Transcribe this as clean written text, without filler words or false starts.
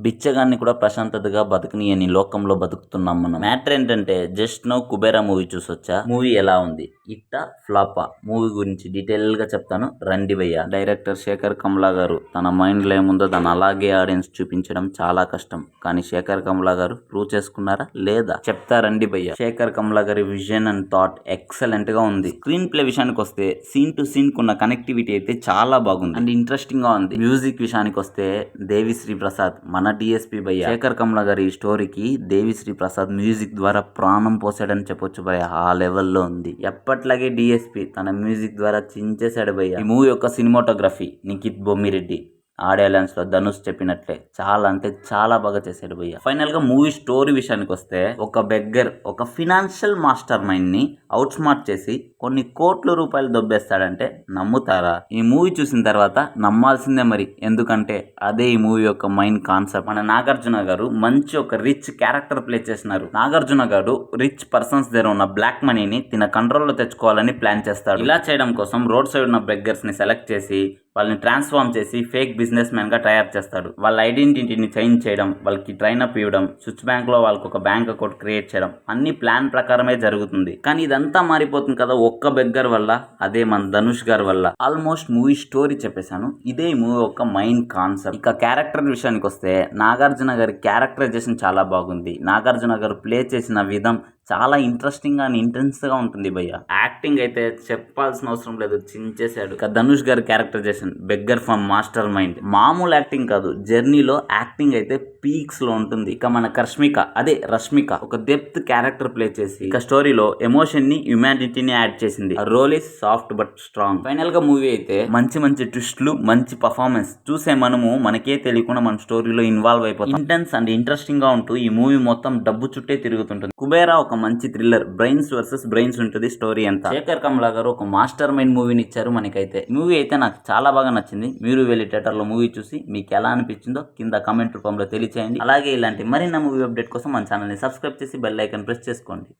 బిచ్చగాన్ని కూడా ప్రశాంతతగా బతకనియని లోకంలో బతుకుతున్నాం మనం. మ్యాటర్ ఏంటంటే జస్ట్ నో కుబేరా మూవీ చూసొచ్చా. మూవీ ఎలా ఉంది, ఇట్టా ఫ్లాపా? మూవీ గురించి డీటెయిల్ గా చెప్తాను, రండి భయ్య. డైరెక్టర్ శేఖర్ కమ్లా గారు తన మైండ్ లో ఏముందో దాన్ని అలాగే ఆడియన్స్ చూపించడం చాలా కష్టం. కానీ శేఖర్ కమ్లా గారు ప్రూవ్ చేసుకున్నారా లేదా చెప్తా రండి భయ్య. శేఖర్ కమ్లా గారి విజన్ అండ్ థాట్ ఎక్సలెంట్ గా ఉంది. స్క్రీన్ ప్లే విషయానికి వస్తే సీన్ టు సీన్ కున్న కనెక్టివిటీ అయితే చాలా బాగుంది అండ్ ఇంట్రెస్టింగ్ గా ఉంది. మ్యూజిక్ విషయానికి వస్తే దేవిశ్రీ ప్రసాద్ మన డిఎస్పీ భయ్య. శేఖర్ కమ్లా గారి ఈ స్టోరీకి దేవిశ్రీ ప్రసాద్ మ్యూజిక్ ద్వారా ప్రాణం పోసాడని చెప్పొచ్చు భయ్య. ఆ లెవెల్లో ఉంది. ఎప్పట్లాగే డిఎస్పీ తన మ్యూజిక్ ద్వారా చించేశాడు భయ్య. ఈ మూవీ యొక్క cinematography Nikhit Bommireddy, audio launch లో ధనుష్ చెప్పినట్లే చాలా అంటే చాలా బాగా చేశాడు భయ్య. ఫైనల్ గా మూవీ స్టోరీ విషయానికి వస్తే ఒక బెగ్గర్ ఒక ఫినాన్షియల్ మాస్టర్ మైండ్ ని అవుట్ స్మార్ట్ చేసి కొన్ని కోట్ల రూపాయలు దొబ్బేస్తాడంటే నమ్ముతారా? ఈ మూవీ చూసిన తర్వాత నమ్మాల్సిందే మరి. ఎందుకంటే అదే ఈ మూవీ యొక్క మైన్ కాన్సెప్ట్. మన నాగార్జున గారు మంచి ఒక రిచ్ క్యారెక్టర్ ప్లే చేసినారు. నాగార్జున గారు రిచ్ పర్సన్స్ దగ్గర ఉన్న బ్లాక్ మనీని తన కంట్రోల్లో తెచ్చుకోవాలని ప్లాన్ చేస్తాడు. ఇలా చేయడం కోసం రోడ్ సైడ్ ఉన్న బెగ్గర్స్ ని సెలెక్ట్ చేసి వాళ్ళని ట్రాన్స్ఫార్మ్ చేసి ఫేక్ బిజినెస్ మ్యాన్ గా తయారు చేస్తాడు. వాళ్ళ ఐడెంటిటీని చేంజ్ చేయడం, వాళ్ళకి ట్రైన్ అప్ ఇవ్వడం, స్విచ్ బ్యాంక్ లో వాళ్ళకి ఒక బ్యాంక్ అకౌంట్ క్రియేట్ చేయడం అన్ని ప్లాన్ ప్రకారమే జరుగుతుంది. కానీ ఇదంతా మారిపోతుంది కదా ఒక్క బెగ్గర్ వల్ల, అదే మన ధనుష్ గారి వల్ల. ఆల్మోస్ట్ మూవీ స్టోరీ చెప్పేశాను. ఇదే మూవీ యొక్క మెయిన్ కాన్సెప్ట్. ఇక క్యారెక్టర్ విషయానికి వస్తే నాగార్జున గారి క్యారెక్టరైజేషన్ చాలా బాగుంది. నాగార్జున గారు ప్లే చేసిన విధం చాలా ఇంట్రెస్టింగ్ గా ఇంటెన్స్ గా ఉంటుంది భయ్య. యాక్టింగ్ అయితే చెప్పాల్సిన అవసరం లేదు, చించేశాడు. ఇక ధనుష్ గారి characterization beggar from mastermind. మామూలు యాక్టింగ్ కాదు, జర్నీలో యాక్టింగ్ అయితే పీక్స్ లో ఉంటుంది. ఇక మన రష్మిక ఒక డెప్త్ క్యారెక్టర్ ప్లే చేసి ఇక స్టోరీలో ఎమోషన్ ని హ్యుమానిటీని యాడ్ చేసింది. Role is soft but strong. Final గా మూవీ అయితే మంచి మంచి ట్విస్ట్లు, మంచి పర్ఫార్మెన్స్ చూసే మనకే తెలియకుండా మన స్టోరీలో ఇన్వాల్వ్ అయిపోతాం. ఇంటెన్స్ అండ్ ఇంట్రెస్టింగ్ గా ఉంటూ ఈ మూవీ మొత్తం డబ్బు చుట్టే తిరుగుతుంటుంది. కుబేరా ఒక మంచి థ్రిల్లర్, బ్రెయిన్స్ వర్సెస్ బ్రెయిన్స్ ఉంటుంది స్టోరీ అంతా. శేఖర్ కమ్లా గారు ఒక మాస్టర్ మైండ్ మూవీని ఇచ్చారు మనకైతే. మూవీ అయితే నాకు చాలా బాగా నచ్చింది. మీరు వెళ్ళి థియేటర్ లో మూవీ చూసి మీకు ఎలా అనిపించిందో కింద కామెంట్ రూపంలో తెలియచేయండి. అలాగే ఇలాంటి మరిన్ని మూవీ అప్డేట్ కోసం మన ఛానల్ ని సబ్స్క్రైబ్ చేసి బెల్ ఐకాన్ ప్రెస్ చేసుకోండి.